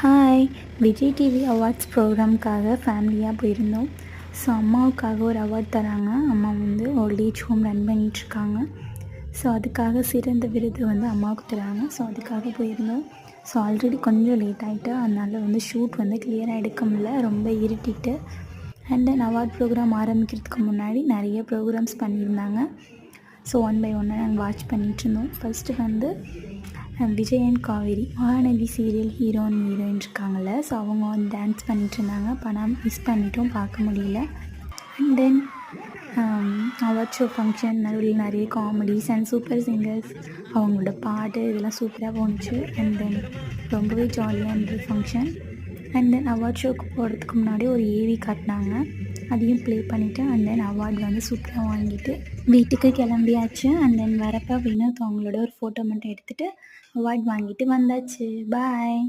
Hi! Vijay TV awards ப்ரோக்ராம்க்காக ஃபேமிலியாக போயிருந்தோம். So அம்மாவுக்காக ஒரு அவார்ட் தராங்க. அம்மா வந்து ஓல்ட் ஏஜ் ஹோம் ரன் பண்ணிகிட்ருக்காங்க. ஸோ அதுக்காக சிறந்த விருது வந்து அம்மாவுக்கு தராங்க. ஸோ அதுக்காக போயிருந்தோம். ஸோ ஆல்ரெடி கொஞ்சம் லேட் ஆகிட்டு, அதனால் வந்து ஷூட் வந்து கிளியராக எடுக்க முடியல, ரொம்ப இருட்டிட்டு. அண்ட் தென் அவார்ட் ப்ரோக்ராம் ஆரம்பிக்கிறதுக்கு முன்னாடி நிறைய ப்ரோக்ராம்ஸ் பண்ணியிருந்தாங்க. ஸோ ஒன் பை ஒன்னாக நாங்கள் வாட்ச் பண்ணிகிட்ருந்தோம். ஃபஸ்ட்டு வந்து Vijay and Kaveri Mahanadi serial hero and heroine இருக்காங்கள்ல, ஸோ அவங்க வந்து டான்ஸ் பண்ணிகிட்ருந்தாங்க. பணம் மிஸ் பண்ணிட்டோம், பார்க்க முடியல. And then award show function நடுவில் நிறைய காமெடிஸ் அண்ட் சூப்பர் சிங்கர்ஸ் அவங்களோட பாட்டு இதெல்லாம் சூப்பராக போணுச்சு. அண்ட் தென் ரொம்பவே ஜாலியாக இருந்தது ஃபங்க்ஷன். அண்ட் தென் அவார்ட் ஷோக்கு போகிறதுக்கு முன்னாடி ஒரு ஏவி காட்டினாங்க, அதையும் ப்ளே பண்ணிவிட்டு அண்ட் தென் அவார்டு வந்து சூப்பராக வாங்கிட்டு வீட்டுக்கு கிளம்பியாச்சு. அண்ட் தென் வரப்போ வினோத் அவங்களோட ஒரு ஃபோட்டோ மட்டும் எடுத்துகிட்டு அவார்ட் வாங்கிட்டு வந்தாச்சு. பாய்.